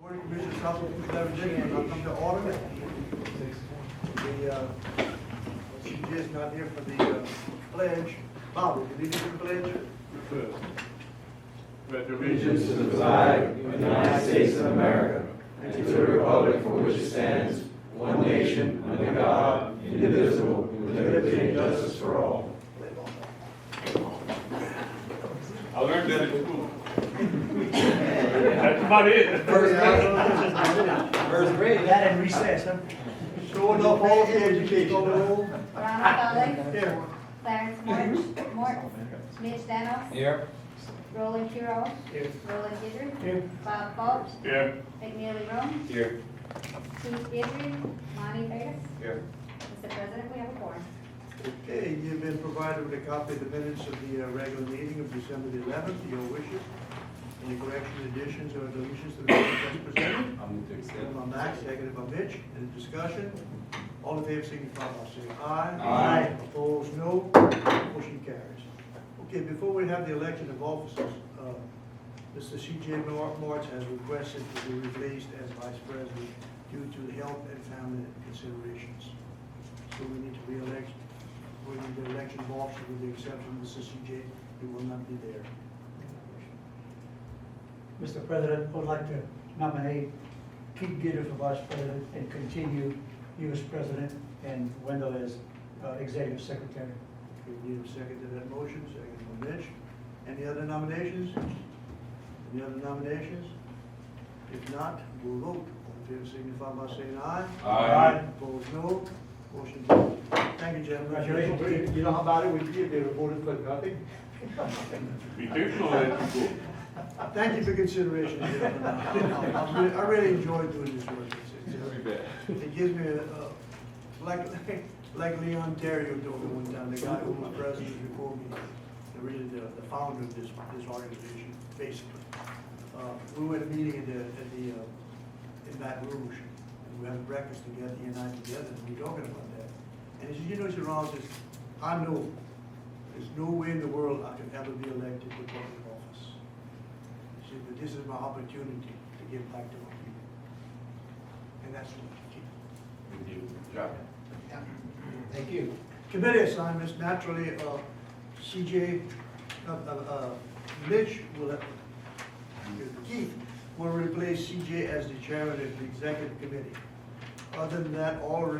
Board of Commissioners, Council, Levee, I'll come to order. The CJ is not here for the pledge. Bobby, did you lead the pledge? Allegiance to the flag of the United States of America and to the republic for which it stands, one nation, under God, indivisible, with liberty and justice for all. I learned that in school. That's about it. First grade. That in recess, huh? Showing off all the education. Ronald Gully. Here. Clarence Morton. Mitch Dennis. Here. Roland Kiro. Here. Roland Guidry. Here. Bob Fox. Here. McNeely Rome. Here. Keith Guidry. Monty Davis. Here. Mr. President, we have a quorum. Okay, you've been provided with a copy of the minutes of the regular meeting of December the 11th. Your wishes. Any corrections, additions, or deletions to the minutes as presented? I'll move to accept. Moved by Max, seconded by Mitch. Any discussion? All in favor signify by saying aye. Aye. Opposed, no. Motion carries. Okay, before we have the election of officers, Mr. C.J. Martz has requested to be replaced as vice president due to health and family considerations. So we need to re-elect, we need the election of officers with the exception of Mr. C.J., who will not be there. Mr. President, I would like to nominate Keith Gitter for Vice President and continue you as President and Wendell as Executive Secretary. Okay, we need a second to that motion, second by Mitch. Any other nominations? Any other nominations? If not, we'll vote. All in favor signify by saying aye. Aye. Opposed, no. Motion carries. Thank you, gentlemen. Congratulations. You know how bad it would be if they were voted for nothing? Be careful of that school. Thank you for consideration, gentlemen. I really enjoy doing this work. It gives me like Leon Terrio told me one time, the guy who was president before me, the founder of this organization, basically. We were at a meeting in Baton Rouge, and we had breakfast together, he and I together, and we were talking about that. And he said, you know, Mr. Ron says, I know there's no way in the world I could ever be elected to public office. He said, but this is my opportunity to give back to my people. And that's what we keep. Good job. Yeah. Thank you. Committee assignments, naturally, CJ, Mitch will, Keith will replace CJ as the chairman of the executive committee. Other than that, all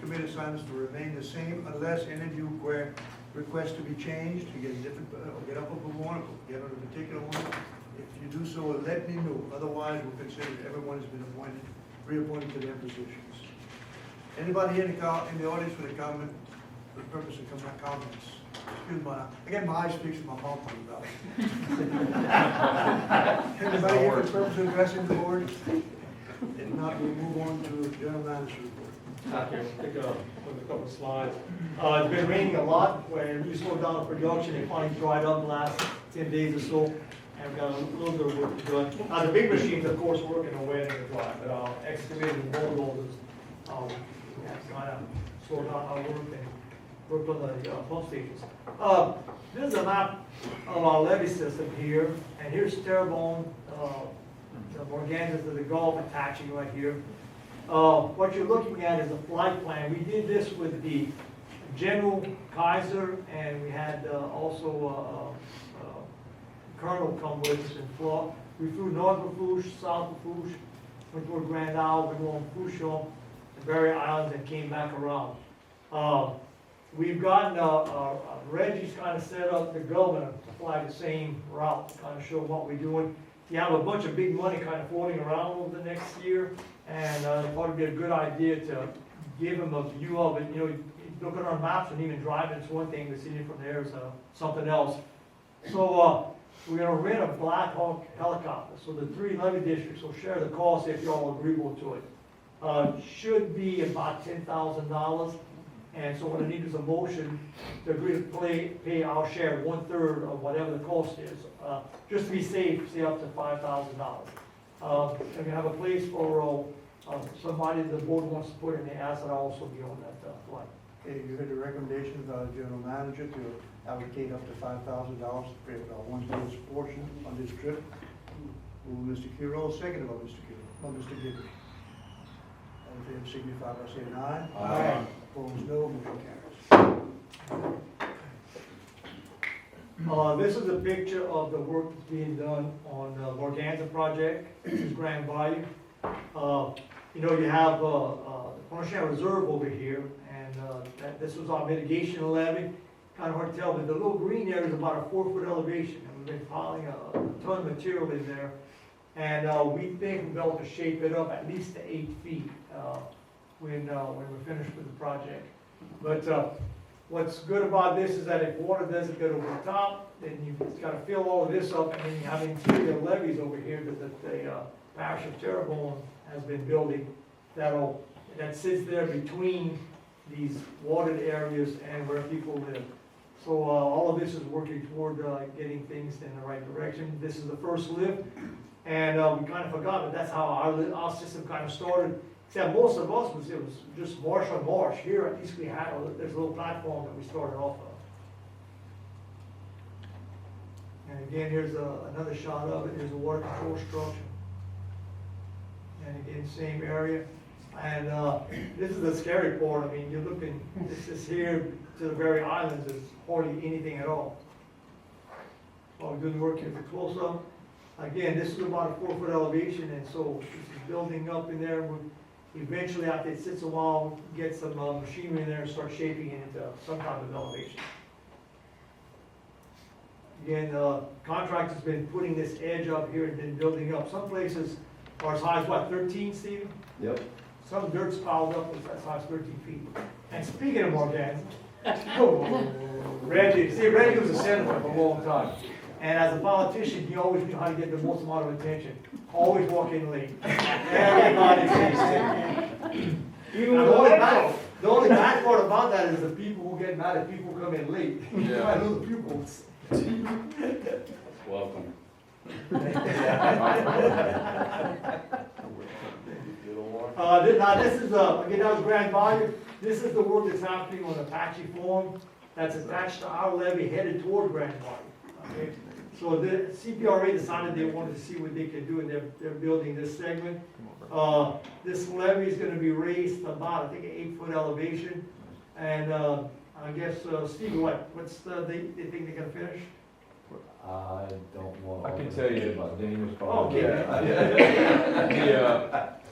committee assignments will remain the same unless any of you request to be changed, to get a different, get up with one, or get on a particular one. If you do so, let me know. Otherwise, we'll consider everyone has been reappointed to their positions. Anybody in the audience with a comment, for the purpose of comments? Excuse me, again, my eyes speaks to my mouth about it. Anybody here for the purpose of addressing the board? If not, we'll move on to the general manager's report. Okay, we'll take a couple of slides. It's been raining a lot. When we slowed down the production, it finally dried up the last 10 days or so. And we've got a little bit of work to do. The big machines, of course, working away in the dry, but excavating and bulldozers, we have to kind of slow down our work and work on the pump stations. This is a map of our levee system here, and here's Terrebonne, the Morganzas of the Gulf attaching right here. What you're looking at is a flight plan. We did this with the General Kaiser, and we had also Colonel come with us in Florida. We flew north of Lafourche, south of Lafourche, went toward Grand Isle, went on Fouchon, the Berry Islands, and came back around. We've gotten Reggie's kind of set up the governor to fly the same route to kind of show what we're doing. You have a bunch of big money kind of floating around over the next year, and it'd probably be a good idea to give him a view of it. You know, looking on maps and even driving, it's one thing, to see it from there is something else. So we're going to rent a Black Hawk helicopter. So the 3 levee districts will share the cost if you're all agreeable to it. Should be about $10,000. And so what I need is a motion to agree to pay our share 1/3 of whatever the cost is. Just to be safe, say up to $5,000. And we have a place for somebody the board wants to put in the asset also be on that flight. Okay, you heard the recommendation of our general manager to allocate up to $5,000 to pay for our 1/3 portion on this trip. Moved Mr. Kiro, seconded by Mr. Gibney. All in favor signify by saying aye. Aye. Opposed, no, motion carries. This is a picture of the work that's being done on the Morganza project. This is Grand Bayou. You know, you have the Pontchartrain Reserve over here, and this was our mitigation levee. Kind of hard to tell, but the little green area is about a 4-foot elevation, and we've been piling a ton of material in there. And we think we'll be able to shape it up at least to 8 feet when we're finished with the project. But what's good about this is that if water doesn't get over the top, then you've got to fill all of this up, and then you have interior levees over here that the parish of Terrebonne has been building that sits there between these watered areas and where people live. So all of this is working toward getting things in the right direction. This is the first lift, and we kind of forgot, but that's how our system kind of started. Except most of us it was just marsh on marsh. Here at least there's a little platform that we started off of. And again, here's another shot of it. Here's a water control structure. And again, same area. And this is the scary part. I mean, you're looking, this is here to the very islands, there's hardly anything at all. While we're doing the work here, the close up. Again, this is about a 4-foot elevation, and so this is building up in there. Eventually, after it sits a while, get some machinery in there and start shaping it into some kind of elevation. Again, contractor's been putting this edge up here and then building up. Some places are as high as what, 13, Steve? Yep. Some dirt's piled up as high as 13 feet. And speaking of Morgan, Reggie was a senator for a long time. And as a politician, he always knew how to get the most amount of attention. Always walk in late. Everybody says Even the only bad part about that is the people who get mad at people who come in late. Yeah. I know the pupils. Welcome. This is, again, that was Grand Bayou. This is the work that's happening on Apache Farm that's attached to our levee headed toward Grand Bayou. Okay? So the CPRA decided they wanted to see what they could do, and they're building this segment. This levee is going to be raised about, I think, an 8-foot elevation. And I guess, Steve, what's they think they're going to finish? I don't want. I can tell you about Daniel's Oh, okay.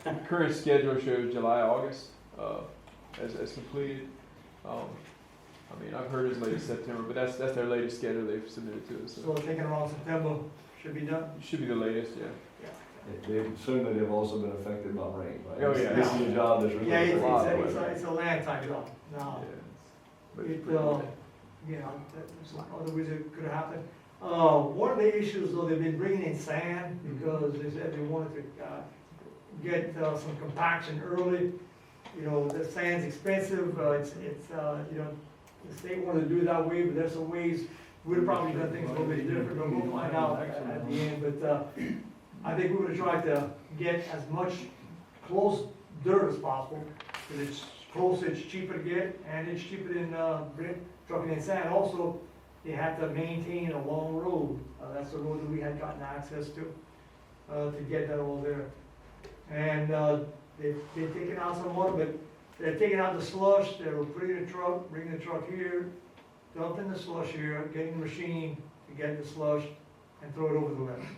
The current schedule shows July, August as completed. I mean, I've heard as late as September, but that's their latest schedule they've submitted to us. So So thinking around September should be done? it should be the latest, yeah. They've assumed that they've also been affected by rain, right? Oh, yeah. This is a job that's really. Yeah, a lot of it's a land type job. Now, Yeah, but it, it's pretty good. there's other ways it could happen. One of the issues, though, they've been bringing in sand because they said they wanted to get some compaction early. You know, the sand's expensive. It's you know, the state wanted to do it that way, but there's some ways we'd have probably done things a little bit different, but we'll find out at the end. But I think we would have tried to get as much close dirt as possible, because it's close, it's cheaper to get, and it's cheaper than trucking in sand. Also, they have to maintain a long road. That's the road that we had gotten access to get that all there. And they've taken out some water, but they're taking out the slush, they're putting the truck, bringing the truck here, dumping the slush here, getting the machine to get the slush, and throw it over the levee.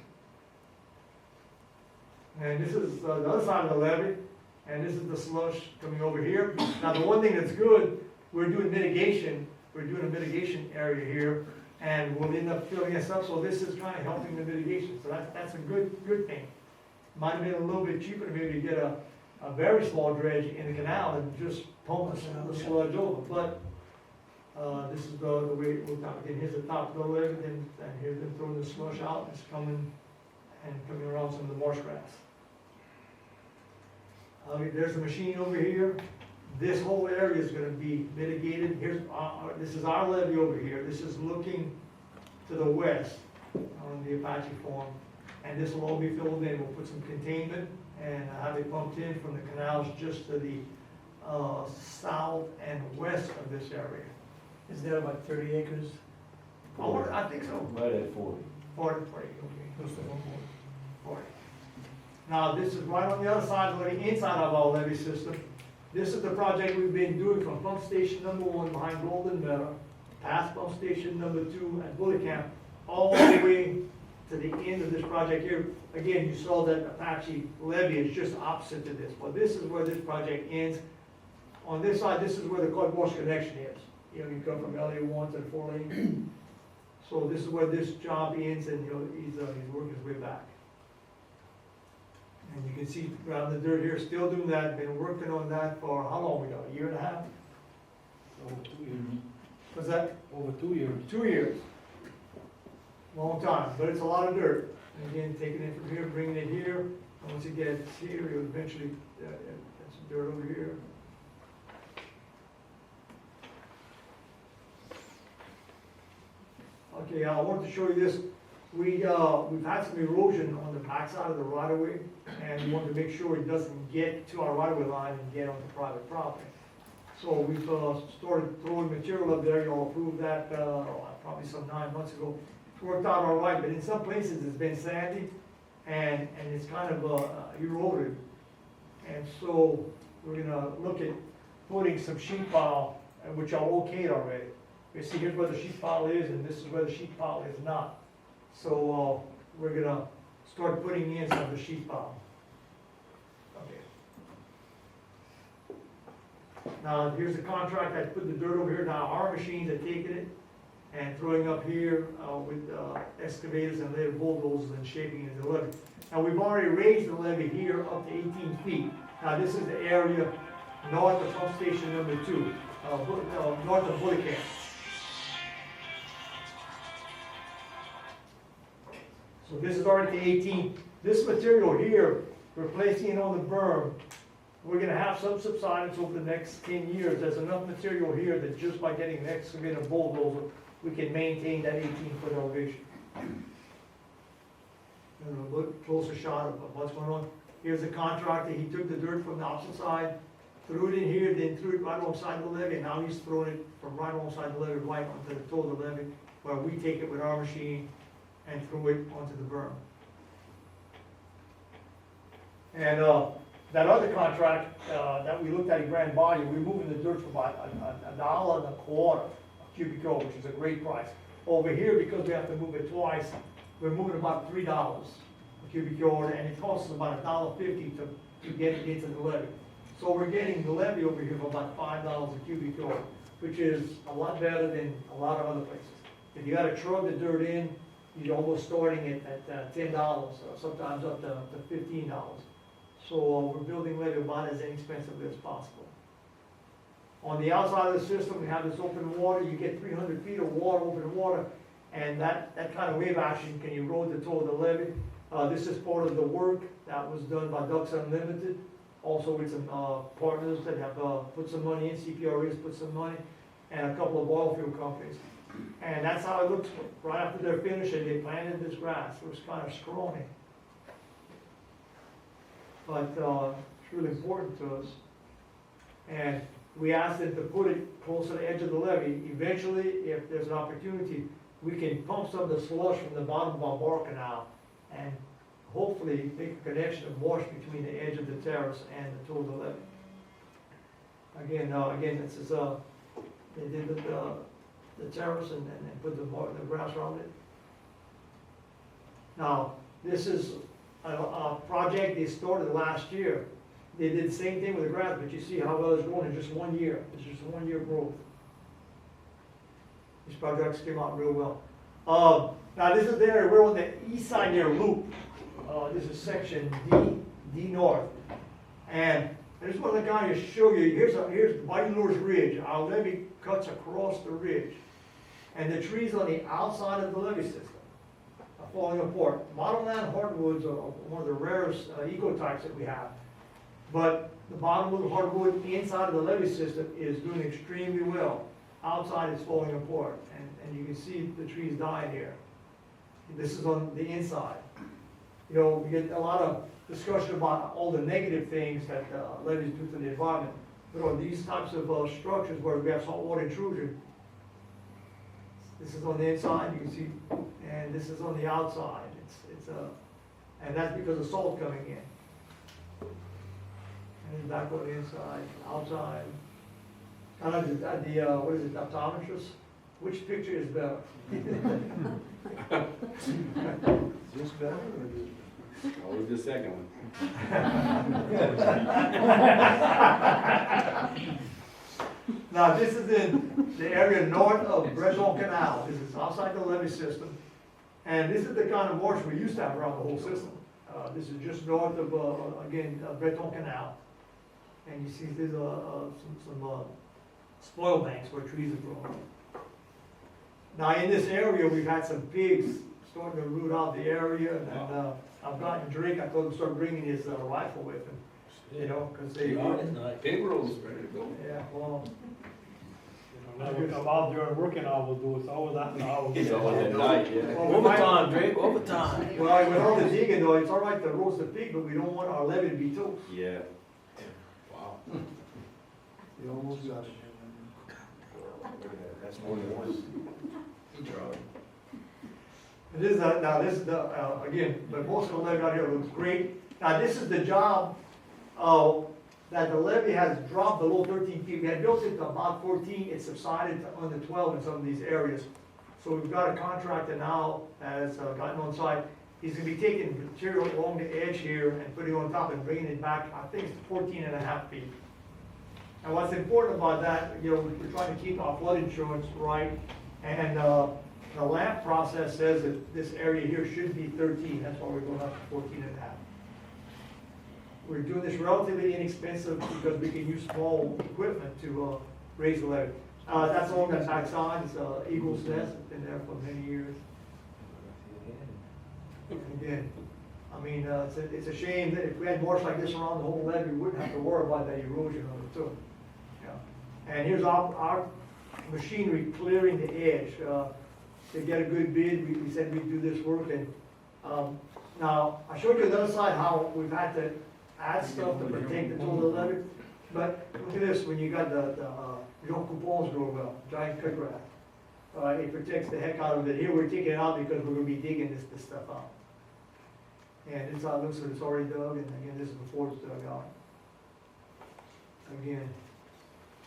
And this is the other side of the levee, and this is the slush coming over here. Now, the one thing that's good, we're doing mitigation. We're doing a mitigation area here, and we'll end up filling this up, so this is kind of helping the mitigation. So that's a good thing. Might have been a little bit cheaper to maybe get a very small dredge in the canal and just pump the sludge over, but this is the way it worked out. Again, here's the top of the levee, and here's them throwing the slush out. It's coming around some of the marsh grass. There's a machine over here. This whole area is going to be mitigated. This is our levee over here. This is looking to the west on the Apache Farm. And this will all be filled in. We'll put some containment and have it pumped in from the canals just to the south and west of this area. Is that about 30 acres? I think so. Right at 40. 40, okay. Close to 1 more. for you. Now, this is right on the other side, on the inside of our levee system. This is the project we've been doing from pump station number 1 behind Golden Meadow, past pump station number 2 at Bullet Camp, all the way to the end of this project here. Again, you saw that Apache levee is just opposite to this, but this is where this project ends. On this side, this is where the Cod Wash connection is. You know, you come from LA1 to the 4 lane. So this is where this job ends, and he's working his way back. And you can see around the dirt here, still doing that, been working on that for how long we got, a year and a half? Over 2 years. Was that? Over 2 years. 2 years. Long time, but it's a lot of dirt. And again, taking it from here, bringing it here, and once it gets here, you'll eventually, get some dirt over here. Okay, I want to show you this. We've had some erosion on the backside of the right of way, and we want to make sure it doesn't get to our right of way line and get onto private property. So we've started throwing material up there. Y'all approved that probably some 9 months ago. It's worked out all right, but in some places it's been sandy and it's kind of eroded. And so we're gonna look at putting some sheet pile, which are okayed already. You see, here's where the sheet pile is, and this is where the sheet pile is not. So we're gonna start putting in some of the sheet pile. Okay. Now, here's the contract. I put the dirt over here. Now, our machines are taking it and throwing up here with excavators and later bulldozers and shaping it into levee. Now, we've already raised the levee here up to 18 feet. Now, this is the area north of pump station number 2, north of Bullet Camp. So this is already 18. This material here, replacing it on the berm, we're gonna have some subsidence over the next 10 years. There's enough material here that just by getting an excavator bulldozer, we can maintain that 18-foot elevation. And a look closer shot of what's going on. Here's the contractor. He took the dirt from the opposite side, threw it in here, then threw it right alongside the levee. And now he's throwing it from right alongside the levee right onto the toe of the levee, where we take it with our machine and throw it onto the berm. And that other contract that we looked at in Grand Bayou, we're moving the dirt for about $1.25 a cubic yard, which is a great price. Over here, because we have to move it twice, we're moving about $3 a cubic yard, and it costs us about $1.50 to get it into the levee. So we're getting the levee over here for about $5 a cubic yard, which is a lot better than a lot of other places. If you got to truck the dirt in, you're almost starting it at $10, sometimes up to $15. So we're building levee about as inexpensively as possible. On the outside of the system, we have this open water. You get 300 feet of water, open water, and that kind of wave action can erode the toe of the levee. This is part of the work that was done by Ducks Unlimited, also with some partners that have put some money in, CPRE has put some money, and a couple of oil field companies. And that's how it looks right after they're finished and they planted this grass. It was kind of scrawny. But it's really important to us. And we asked them to put it close to the edge of the levee. Eventually, if there's an opportunity, we can pump some of the slush from the bottom of our bar canal and hopefully make a connection of wash between the edge of the terrace and the toe of the levee. Again, this is they did the terrace and put the grass around it. Now, this is a project they started last year. They did the same thing with the grass, but you see how well it's grown in just 1 year. It's just 1 year growth. These projects came out real well. Now this is the area, we're on the east side near Loop. This is section D North. And I just want to kind of show you, here's Bayou Lourdes Ridge. Our levee cuts across the ridge. And the trees on the outside of the levee system are falling apart. Bottomland hardwoods are one of the rarest ecotypes that we have. But the bottomwood hardwood inside of the levee system is doing extremely well. Outside it's falling apart, and you can see the trees dying here. This is on the inside. You know, we get a lot of discussion about all the negative things that levees do to the environment. But on these types of structures where we have saltwater intrusion, this is on the inside, you can see, and this is on the outside. And that's because of salt coming in. And back on the inside, outside. Kind of the, what is it, optometrist? Which picture is better? Is this better or is this? Always the second one. Now, this is in the area north of Breton Canal. This is outside the levee system. And this is the kind of water we used to have around the whole system. This is just north of, again, Breton Canal. And you see there's some spoil banks where trees are growing. Now, in this area, we've had some pigs starting to root out the area. And I've gotten Drake, I told him to start bringing his rifle with him. You know, because they, Paper rolls ready to go. yeah, well, I'm out there working hours, do it's always after hours. It's always at night, yeah. Well, we might- Overtime, Drake, overtime. well, with all the digging though, it's all right to roast the pig, but we don't want our levee to be toast. Yeah. Wow. You almost got it. That's more than one. He tried. This is, now this is the, again, but most of the levee out here looks great. Now, this is the job, that the levee has dropped below 13 feet. We had built it to about 14, it subsided to under 12 in some of these areas. So we've got a contractor now that has gotten on site. He's gonna be taking material along the edge here and putting it on top and bringing it back, I think it's 14.5 feet. And what's important about that, you know, we're trying to keep our flood insurance right, and the LAMP process says that this area here should be 13, that's why we're going up to 14.5. We're doing this relatively inexpensive because we can use small equipment to raise the levee. That's along that backside, it's Eagle's Nest, it's been there for many years. Again, I mean, it's a shame that if we had marsh like this around the whole levee, we wouldn't have to worry about that erosion on it too. Yeah. And here's our machinery clearing the edge. To get a good bid, we said we'd do this work, and now I showed you the other side how we've had to add stuff to protect the total levee. But look at this, when you got the Jean Coupons grow well, giant cutgrass. It protects the heck out of it. Here we're taking it out because we're gonna be digging this stuff out. And it's looks like it's already dug, and again, this is before it's dug out. Again,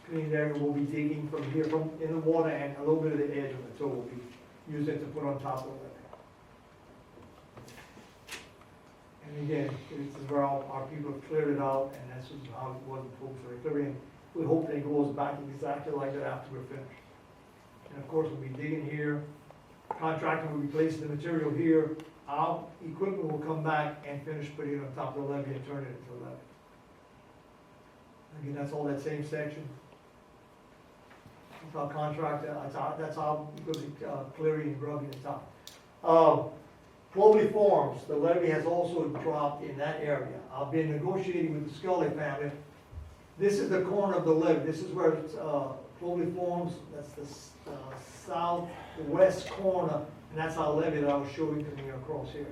clean area, we'll be digging from here, from in the water, and a little bit of the edge of the toe will be used it to put on top of it. And again, this is where our people have cleared it out, and that's just how it was before. So clearing, we hope that it goes back exactly like that after we're finished. And of course, we'll be digging here, contractor will be placing the material here, our equipment will come back and finish putting it on top of the levee and turn it into a levee. Again, that's all that same section. That's our contractor, that's how it goes clearing and grubbing the top. Clovelly Farms, the levee has also dropped in that area. I've been negotiating with the Scully family. This is the corner of the levee. This is where it's, Clovelly Farms, that's the southwest corner, and that's our levee that I was showing coming across here.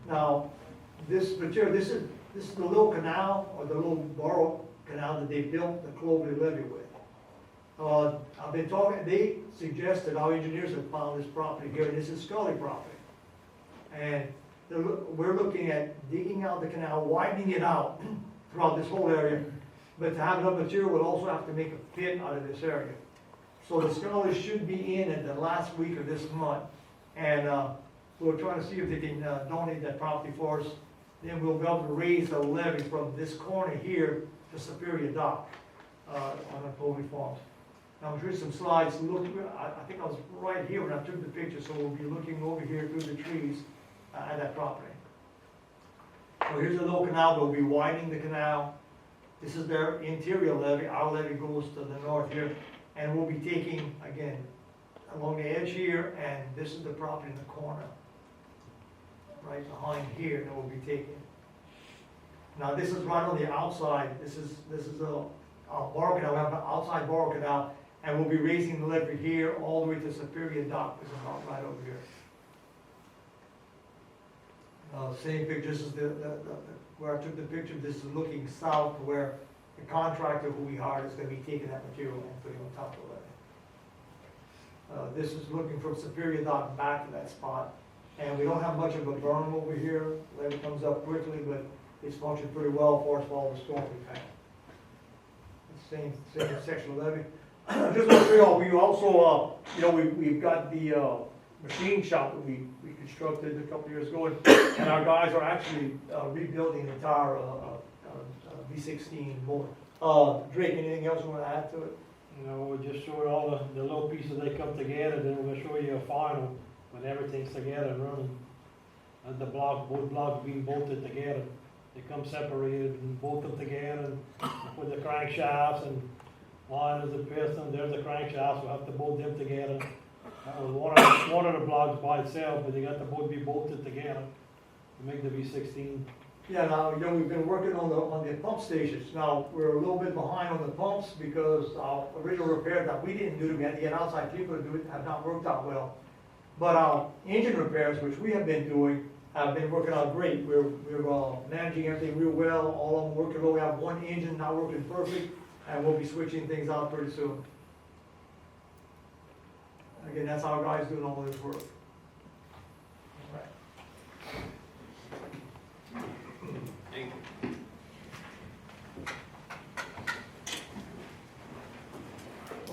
Now, this material, this is the little canal, or the little borough canal that they built the Clovelly levee with. I've been talking, they suggested, our engineers have found this property here, this is Scully property. And we're looking at digging out the canal, widening it out throughout this whole area. But to have enough material, we'll also have to make a pit out of this area. So the Scully should be in at the last week of this month. And we're trying to see if they can donate that property for us. Then we'll be able to raise the levee from this corner here to Superior Dock on the Clovelly Farms. Now, I'm sure some slides. Look, I think I was right here when I took the picture, so we'll be looking over here through the trees at that property. So here's the little canal. We'll be widening the canal. This is their interior levee. Our levee goes to the north here. And we'll be taking, again, along the edge here, and this is the property in the corner. Right behind here that we'll be taking. Now, this is right on the outside. This is a borough canal. We have an outside borough canal. And we'll be raising the levee here all the way to Superior Dock, which is about right over here. Same picture, this is where I took the picture. This is looking south to where the contractor who we hired is going to be taking that material and putting it on top of the levee. This is looking from Superior Dock back to that spot. And we don't have much of a berm over here. Levee comes up quickly, but it's functioned pretty well for us for all the storm we've had. Same section of levee. Just want to show y'all, we also, we've got the machine shop that we constructed a couple years ago, and our guys are actually rebuilding the entire V16 motor. Drake, anything else you want to add to it? You know, we just showed all the little pieces they come together, then we're gonna show you a final when everything's together and running. And the both blocks being bolted together. They come separated and bolt them together and put the crankshafts and one is the piston, there's the crankshafts, we'll have to bolt them together. One of the blocks by itself, but they got to both be bolted together to make the V16. Yeah, now, we've been working on the pump stations. Now, we're a little bit behind on the pumps because our original repair that we didn't do, we had to get outside people to do it, have not worked out well. But our engine repairs, which we have been doing, have been working out great. We're managing everything real well, all of them working well. We have one engine now working perfect, and we'll be switching things out pretty soon. Again, that's how our guys doing all this work. All right.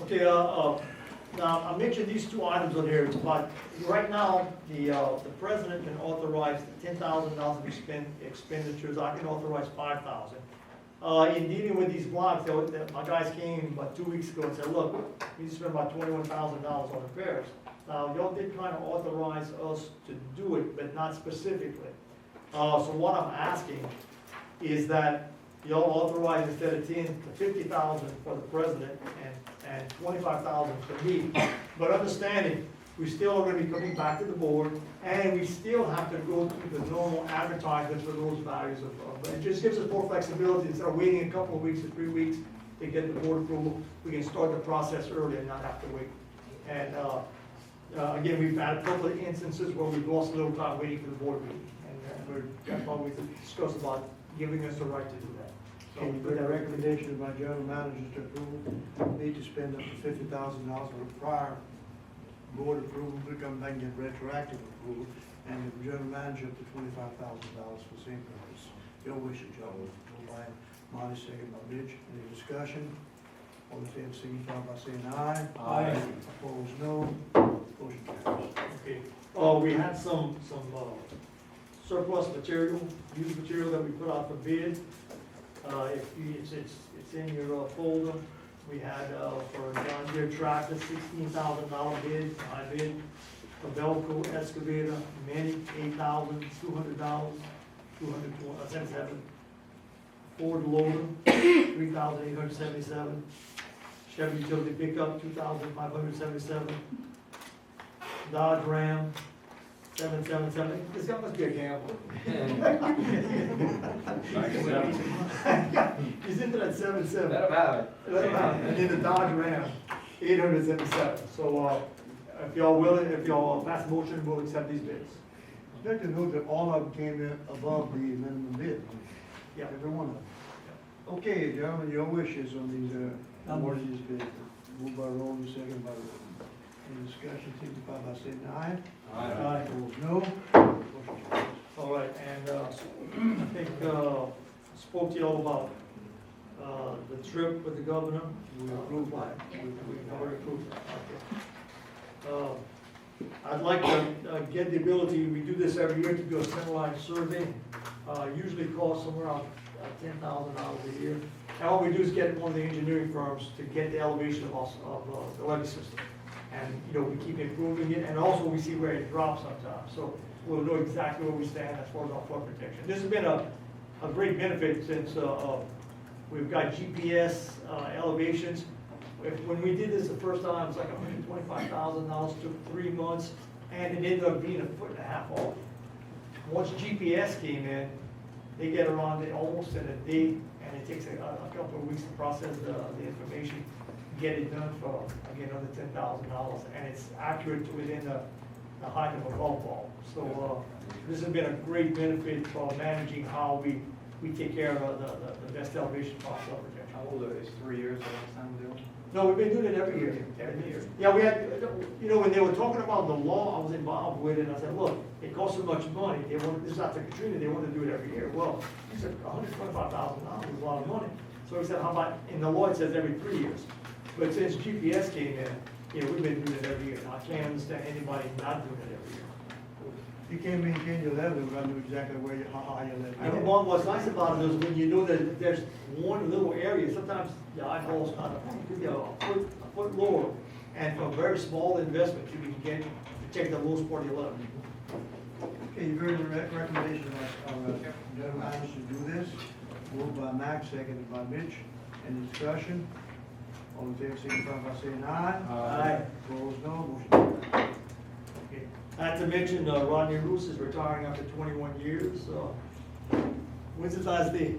Okay, now I mentioned these two items on here, but right now, the president can authorize $10,000 of expenditures, I can authorize $5,000. In dealing with these blocks, my guys came about 2 weeks ago and said, look, we need to spend about $21,000 on repairs. Now, y'all did kind of authorize us to do it, but not specifically. So what I'm asking is that y'all authorize instead of 10 to 50,000 for the president and 25,000 for me. But understanding, we still are gonna be coming back to the board, and we still have to go through the normal advertisements for those values but it just gives us more flexibility. Instead of waiting a couple of weeks or 3 weeks to get the board approval, we can start the process early and not have to wait. And, again, we've had a couple of instances where we've lost a little time waiting for the board meeting, and that's why we discussed about giving us the right to do that. Can you put a recommendation of my general manager to approve, need to spend up to $50,000 for prior board approval, to come back and get retroactive approval, and the general manager up to $25,000 for the same purpose. Your wish, Joe. Moved by Monty, second by Mitch. Any discussion? All in favor, signify by saying aye. Aye. Opposed, no. Motion carries. Okay. We had some surplus material, used material that we put out for bid. It's in your folder. We had for a John Deere tractor, $16,000 bid, high bid. A Velcro excavator, Mini, $8,200, $277. Ford loader, $3,877. Chevy utility pickup, $2,577. Dodge Ram, 777. This guy must be a gambler. He's into that 77. Let 'em have it. Let him have it. And then the Dodge Ram, 877. So, if y'all willing, if y'all pass the motion, we'll accept these bids. I'd like to note that all of them came in above the minimum bid. Yeah. Every one of them. Okay, gentlemen, your wishes on these, awarding these bids. Moved by Roland, second by Roland. Any discussion, signify by saying aye. Aye. Opposed, no. Motion carries. All right, and I think I spoke to you all about the trip with the governor. We approve that. We already approved that. Okay. I'd like to get the ability, we do this every year, to do a centralized survey. Usually costs somewhere around $10,000 a year. And all we do is get one of the engineering firms to get the elevation of the levee system. And, we keep improving it, and also we see where it drops sometimes. So we'll know exactly where we stand as far as our flood protection. This has been a great benefit since we've got GPS elevations. When we did this the first time, it was like $125,000, took 3 months, and it ended up being 1.5 feet off. Once GPS came in, they get around it almost in a day, and it takes a couple of weeks to process the information, get it done for, again, under $10,000, and it's accurate to within the height of a golf ball. So this has been a great benefit for managing how we take care of the best elevation for our flood protection. How old are these? 3 years the last time we did No, we've been doing it every year. Every year. Yeah, we had, you know, when they were talking about the law, I was involved with it, and I said, look, it costs so much money, they want, this is after Katrina, they want to do it every year. Well, he said, $125,000 is a lot of money. So he said, how about, in the law it says every 3 years. But since GPS came in, you know, we've been doing it every year. I can't understand anybody not doing it every year. You can't maintain your levee, we're gonna do exactly where you, how high your levee And is. what's nice about it is when you know that there's one little area, sometimes the eyeball's kind of, it could be a foot lower. And for a very small investment, you can get, to take the lowest part of your levee. Okay, you've heard the recommendation of general manager to do this. Moved by Max, seconded by Mitch. Any discussion? All in favor, signify by saying aye. Aye. Opposed, no. Motion carries. Okay. Not to mention, Rodney Roos is retiring after 21 years. When's his last day?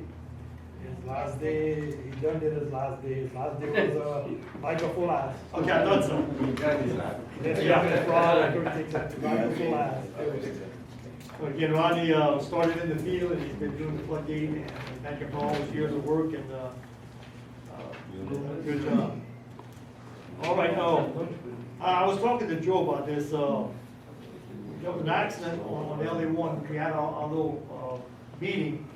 His last day, he done did his last day. His last day was, like a full ass. Okay, I thought so. Yeah, Friday, like a full ass. Again, Rodney started in the field and he's been doing the floodgate, and thank him for all his years of work, and good job. All right, I was talking to Joe about this. There was an accident on LA1. We had our little meeting,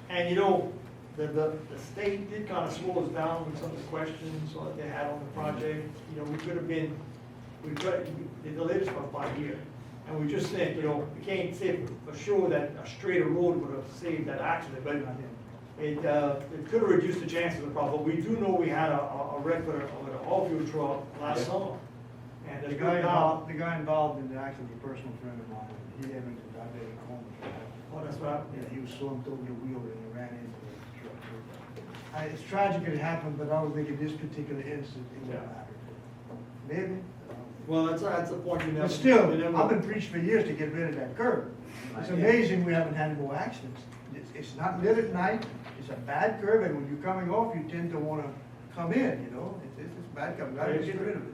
and you know, the state did kind of slow us down with some of the questions that they had on the project. You know, they delayed us for 5 years. And we just said, you know, we can't say for sure that a straighter road would have saved that accident, but it could have reduced the chances of the problem. But we do know we had a wreck with an off-fuel truck last summer. And The guy involved in the accident was a personal friend of mine. He had been diabetic coma. Oh, that's right. Yeah, he was slumped over the wheel and he ran into the truck. It's tragic it happened, but I don't think in this particular instance it would matter. Maybe. Well, that's a point you never. But still, you never- I've been preaching for years to get rid of that curve. It's amazing we haven't had more accidents. It's not lit at night, it's a bad curve, and when you're coming off, you tend to wanna come in, you know? It's bad curve, gotta get rid of it.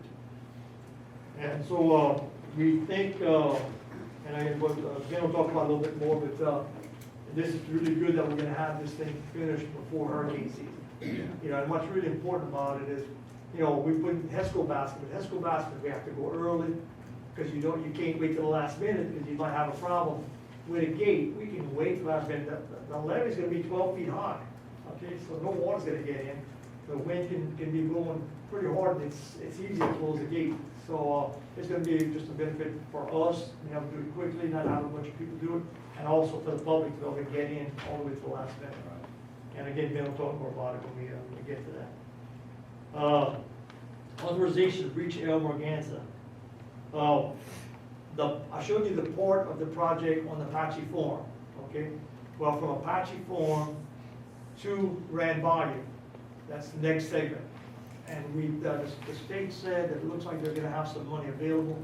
And so, we think, and again, we'll talk about it a little bit more, but, this is really good that we're gonna have this thing finished before hurricane season. You know, and what's really important about it is, you know, we put HESCO basket. With HESCO basket, we have to go early, because you can't wait till the last minute, because you might have a problem with a gate. We can wait till the last minute. The levee's gonna be 12 feet high, okay, so no water's gonna get in. The wind can be blowing pretty hard, and it's easy to close the gate. So, it's gonna be just a benefit for us, we have to do it quickly, not have a bunch of people do it, and also for the public to be able to get in all the way to the last minute. And again, Ben will talk more about it when we get to that. Authorization to reach El Morganza. I showed you the part of the project on Apache Farm, okay? Well, from Apache Farm to Grand Bayou, that's the next segment. And the state said that it looks like they're gonna have some money available.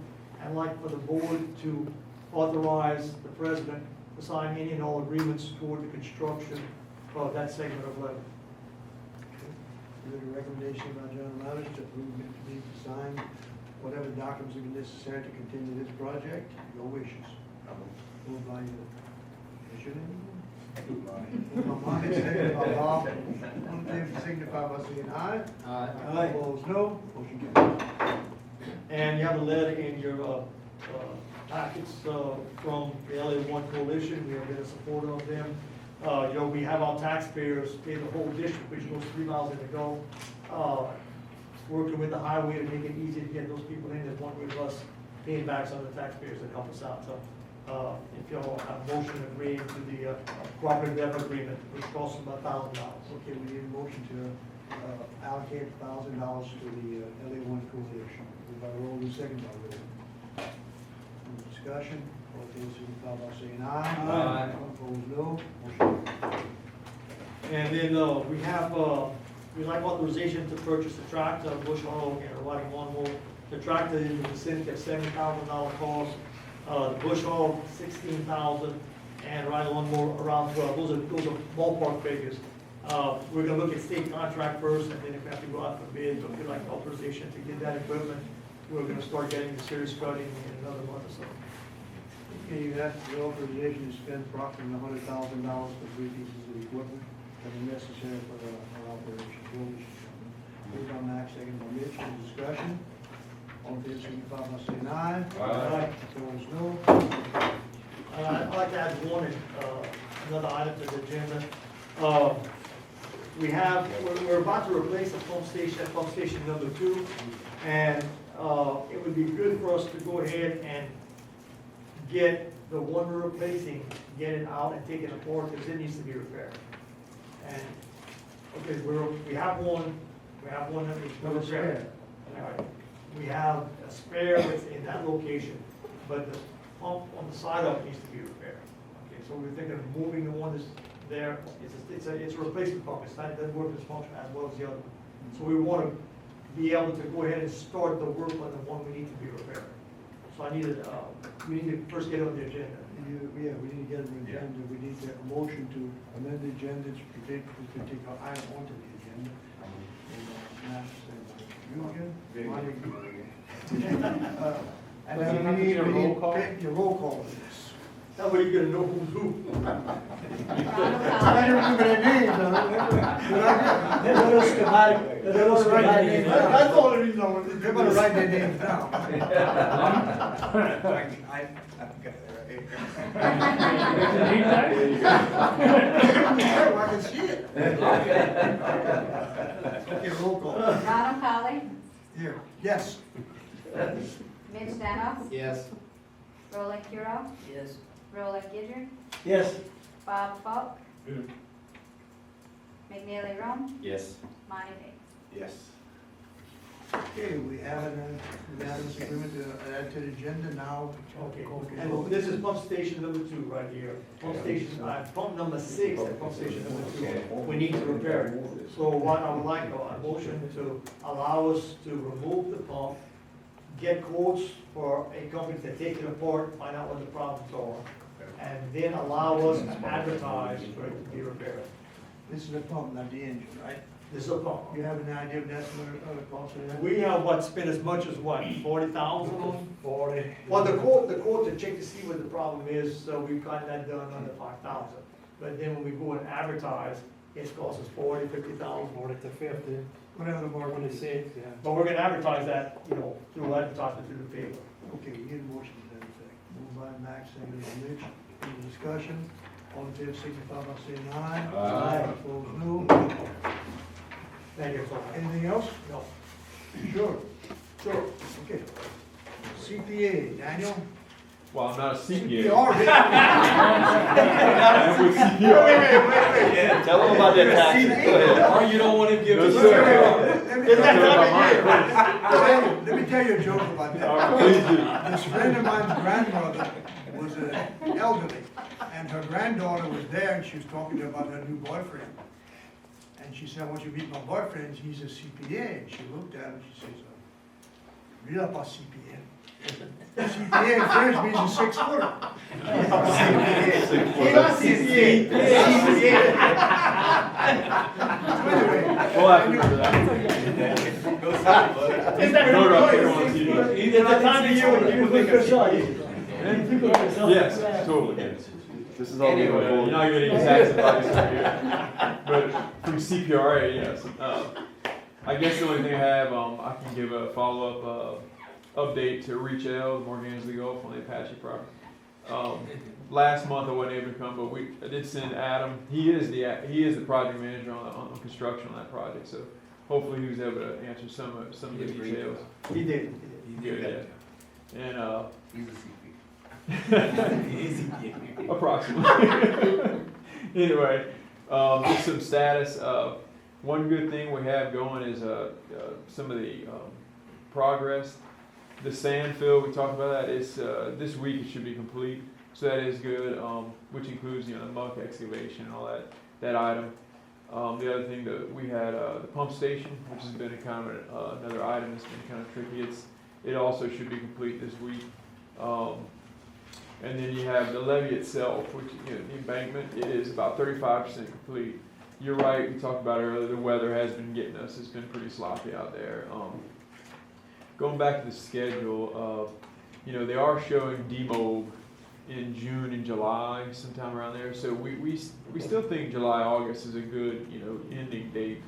I'd like for the board to authorize the president to sign any and all agreements toward the construction of that segment of levee. There's a recommendation by general manager to approve it to be signed, whatever documents are necessary to continue this project, your wishes. Moved by Commissioner. Moved by Mohammed, seconded by Bob. All in favor, signify by saying aye. Aye. Opposed, no. Motion carries. And you have a letter in your packets from the LA1 Coalition. We have been a supporter of them. You know, we have our taxpayers pay the whole district, which goes 3 miles in to go. Working with the highway to make it easy to get those people in. There's one way of us paying back some of the taxpayers that help us out. So if y'all have a motion agreeing to the cooperative development agreement, which costs about $1,000. Okay, we need a motion to allocate $1,000 to the LA1 Coalition. Moved by Rowland, seconded by Rowland. Any discussion? All in favor, signify by saying aye. Aye. Opposed, no. Motion carries. And then we'd like authorization to purchase a tractor, a bush hog, and a riding lawnmower. The tractor is in the vicinity of $70,000 cost. The bush hog, $16,000, and a riding lawnmower around $12,000. Those are ballpark figures. We're gonna look at state contract first, and then if we have to go out for bids, or if we'd like authorization to get that equipment, we're gonna start getting the serious cutting in another month or so. Okay, you have the authorization to spend approximately $100,000 for 3 pieces of equipment that are necessary for our operation. Moved by Max, second by Mitch, any discussion? All in favor, signify by saying aye. Aye. Opposed, no. I'd like to add another item to the agenda. We're about to replace the pump station number 2, and it would be good for us to go ahead and get the one we're replacing, get it out and take it apart, because it needs to be repaired. And, okay, we have one that needs to be repaired. All right. We have a spare that's in that location, but the pump on the side of it needs to be repaired. Okay, so we're thinking of moving the one that's there, it's a replacement pump, it doesn't work as function as well as the other one. So we want to be able to go ahead and start the work on the one we need to be repaired. So we need to first get it on the agenda. Yeah, we need to get an agenda, we need a motion to amend the agenda to take our item onto the agenda. Max, you again? And then we need a roll call? Your roll call for this. That way you're gonna know who's who. Ronald I don't Collie. remember their names, They're little schematic, they're little schematic. That's the only reason I wanted They're gonna write their names down. I can see it. Okay, roll call. Ronald Collie. Here, yes. Mitch Stanoff. Yes. Roland Curo. Yes. Roland Gidron. Yes. Bob Falk. McNeely Rome. Yes. Monty Bates. Yes. Okay, we have an unanimous agreement to add to the agenda now. Okay, and this is pump station number 2 right here. Pump station, pump number 6 and pump station number 2. We need to repair it. So what I would like, a motion to allow us to remove the pump, get quotes for a company to take it apart, find out what the problems are, and then allow us to advertise for it to be repaired. This is a pump, not the engine, right? This is a pump. You have an idea of that's what it costs for that? We have spent as much as 40,000 on them? 40. Well, the quote to check to see what the problem is, so we've got that done under 5,000. But then when we go and advertise, it costs us 40, 50,000. 40 to 50, Whatever the market is. 26, yeah. But we're gonna advertise that, through advertisement through the paper. Okay, we need a motion to that effect. Moved by Max, seconded by Mitch. Any discussion? All in favor, signify by saying aye. Aye. Opposed, no. Thank you, sir. Anything else? No. Sure. Sure. Okay. CPA, Daniel? Well, I'm not a CPA. You are, I'm with CPR. Yeah, tell them about that taxes. Go ahead. Or you don't want to give No, us. sir. Let me tell you a joke about All that. right, please do. This friend of mine's grandmother was elderly, and her granddaughter was there, and she was talking to her about her new boyfriend. And she said, "I want you to meet my boyfriend, he's a CPA." And she looked at him, and she says, "Read up on CPA." CPA in French means a 6-footer. He got CCA. So anyway, We'll have to remember that. Is that Put it up really there on good? TV. It's the time of year when people think of Yes, totally. This is all anyway, you're not getting tax advice right here. But from CPRA, yes. I guess the only thing I have, I can give a follow-up update to Reach L, Morgansley Gulf on the Apache property. Last month I wasn't able to come, but I did send Adam. He is the project manager on construction on that project. So hopefully he was able to answer some of the details. He did. Good, yeah. And Easy. approximately. Anyway, just some status. One good thing we have going is some of the progress. The sand fill, we talked about that. It's this week it should be complete, so that is good. Which includes the muck excavation and all that item. The other thing that we had the pump station, which has been a kind of another item that's been kind of tricky. It also should be complete this week. And then you have the levee itself, which the embankment, it is about 35% complete. You're right, we talked about earlier, the weather has been getting us. It's been pretty sloppy out there. Going back to the schedule, they are showing demob in June and July, sometime around there. So we still think July, August is a good, ending date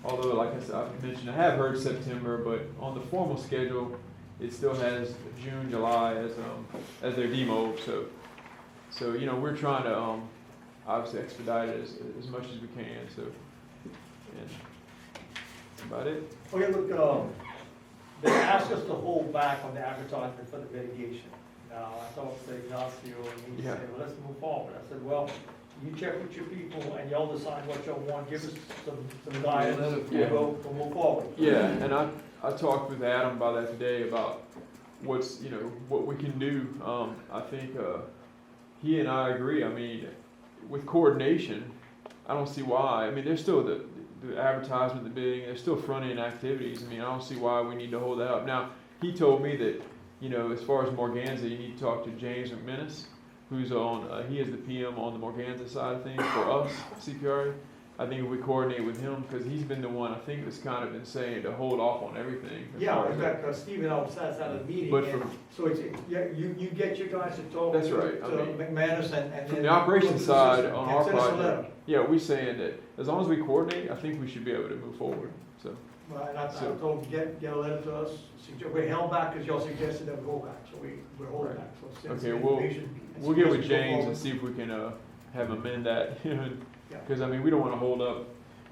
Although, like I mentioned, I have heard September, but on the formal schedule, it still has June, July as their demo. So you know, we're trying to obviously expedite it as much as we can. So, and that's about it. Okay, look, they asked us to hold back on the advertisement for the mitigation. Now, I talked to Ignacio, and he Yeah. said, well, let's move forward. I said, well, you check with your people, and y'all decide what y'all want, give us some guidance, Yeah. we'll move forward. Yeah, and I talked with Adam about that today, about what we can do. I think he and I agree. I mean, with coordination, I don't see why. I mean, there's still the advertisement, the bidding, there's still front-end activities. I mean, I don't see why we need to hold that up. Now, he told me that, as far as Morganza, you need to talk to James McMinnis, who's he is the PM on the Morganza side of things for us, CPR. I think if we coordinate with him, because he's been the one, I think, that's kind of been saying to hold off on everything. Yeah, in fact, Stephen Ellis has had a meeting, But and so it's, yeah, you get your guys to talk That's to right, I mean, McManus and From then the operations the side system, on and our send us a letter. project, yeah, we're saying that as long as we coordinate, I think we should be able to move forward, so. Well, and I So- told them, get a letter to us, we held back because y'all suggested that we go back, so we're holding Right. back, so send Okay, some we'll- information and We'll get with suggest we go James and forward. see if we can, have him amend that, Yeah. because, I mean, we don't wanna hold up,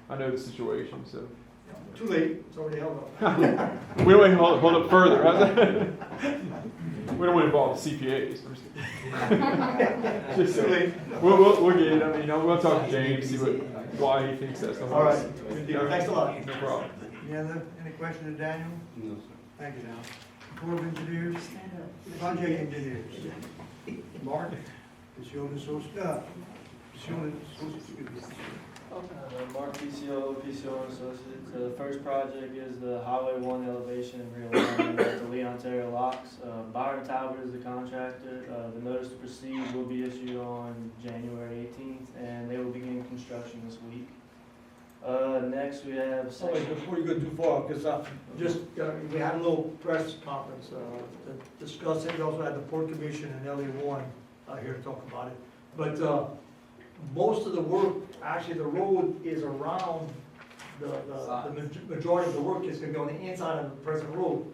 I know the situation, so. Yeah, Too late, it's already held up. We don't want to hold up further, how's that? We don't want to involve the CPAs. I'm just kidding. Just Too so- late. We'll get it, I mean, we'll talk to James, see why he thinks that's the. All right, good deal, thanks a lot. No problem. Any questions to Daniel? No, sir. Thank you, Daniel. Corps of Engineers, project engineers. Mark, Paciola, Mark PCO and Associates. The first project is the Highway 1 elevation and realignment at the Lee, Ontario locks. Byron Talbot is the contractor. The notice to proceed will be issued on January 18th, and they will begin construction this week. Next, we have So wait, before you go too far, because we had a little press conference to discuss it. We also had the Port Commission and LA1 here to talk about it. But most of the work, actually the road is around, the majority of the work is gonna be on the inside of the present road.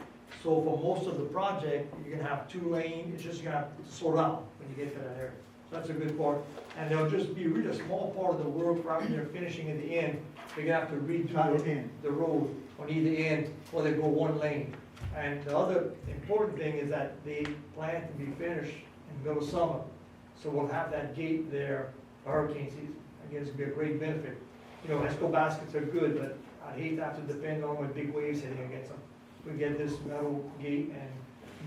So for most of the project, you're gonna have 2 lane, it's just gonna have to slow down when you get to that area. So that's a good part. And there'll just be really a small part of the work right when they're finishing at the end. They're gonna have to redo the road on either end, or they go 1 lane. And the other important thing is that they plan to be finished in the middle of summer. So we'll have that gate there for hurricane season. Again, it's gonna be a great benefit. Esco baskets are good, but I hate to have to depend on when big waves hitting against them. We get this metal gate and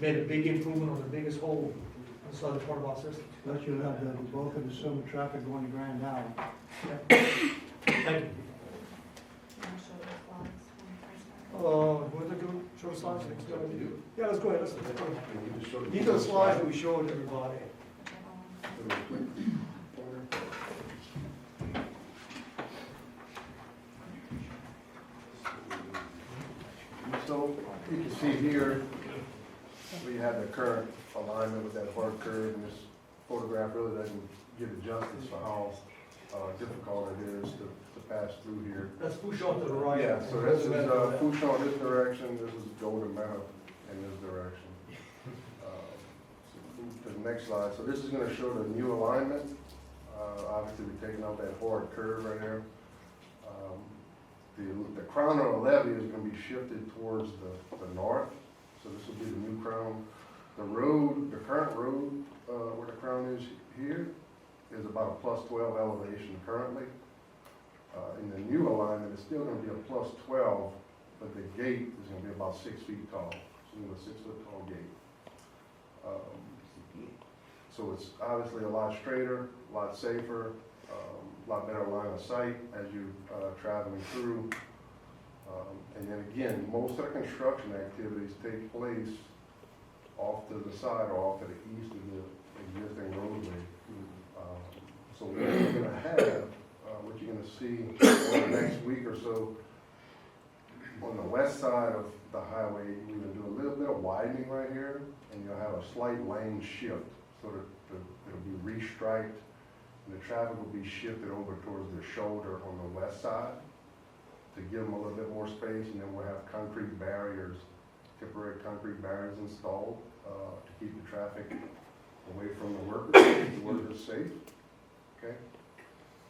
made a big improvement on the biggest hole on the southern part of our system. Plus you'll have the bulk of the summer traffic going to Grand Valley. Thank you. Want to go show the slides next time? Yeah, let's go ahead, let's go. These are the slides that we showed everybody. So you can see here, we have the current alignment with that hard curve, and this photograph really doesn't give it justice for how difficult it is to pass through here. Let's push on to the right. Yeah, so this is Fouchon this direction, this is Golden Meadow in this direction. So move to the next slide. So this is gonna show the new alignment. Obviously, we're taking out that hard curve right here. The crown of the levee is gonna be shifted towards the north, so this will be the new crown. The road, the current road, where the crown is here, is about a +12 elevation currently. In the new alignment, it's still gonna be a +12, but the gate is gonna be about 6 feet tall, so it's a 6-foot tall gate. So it's obviously a lot straighter, a lot safer, a lot better line of sight as you traveling through. And then again, most of the construction activities take place off to the side or off to the east of the existing roadway. So what you're gonna have, what you're gonna see over the next week or so, on the west side of the highway, you're gonna do a little bit of widening right here, and you'll have a slight lane shift, so that it'll be restriped, and the traffic will be shifted over towards the shoulder on the west side. to give them a little bit more space, and then we'll have concrete barriers, temporary concrete barriers installed, to keep the traffic away from the workers, keep the workers safe, okay?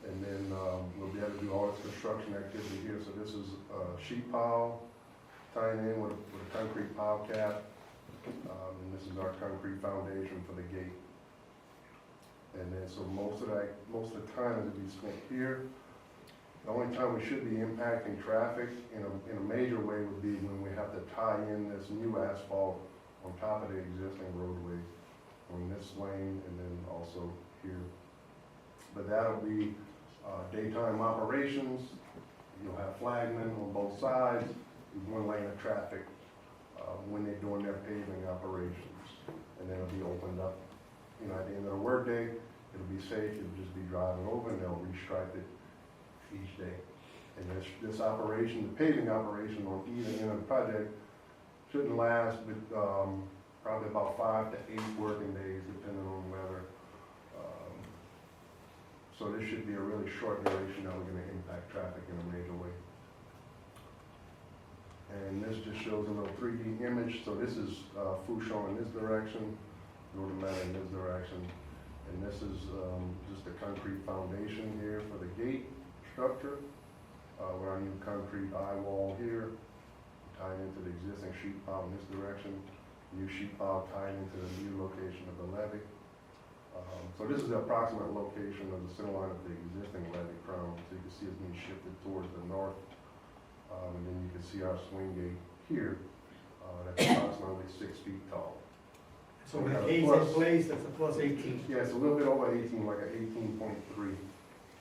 And then, we'll be able to do all this construction activity here, so this is a sheet pile tying in with a concrete pile cap, and this is our concrete foundation for the gate. And then, so most of the time is to be spent here. The only time we should be impacting traffic in a major way would be when we have to tie in this new asphalt on top of the existing roadway on this lane and then also here. But that'll be daytime operations. You'll have flagmen on both sides, one lane of traffic when they're doing their paving operations. And then it'll be opened up, at the end of the workday. It'll be safe, you'll just be driving over and they'll restripe it each day. And this operation, the paving operation on either end of the project shouldn't last but probably about 5 to 8 working days depending on weather. So this should be a really short duration that we're going to impact traffic in a major way. And this just shows a little 3D image. So this is Lafourche in this direction, Levee in this direction. And this is just a concrete foundation here for the gate structure. With our new concrete eye wall here, tied into the existing sheet pile in this direction. New sheet pile tied into the new location of the levee. So this is the approximate location of the center line of the existing levee crown. So you can see it's being shifted towards the north. And then you can see our swing gate here. That's approximately 6 feet tall. So when the gate's in place, that's a plus 18. Yeah, it's a little bit over 18, like a 18.3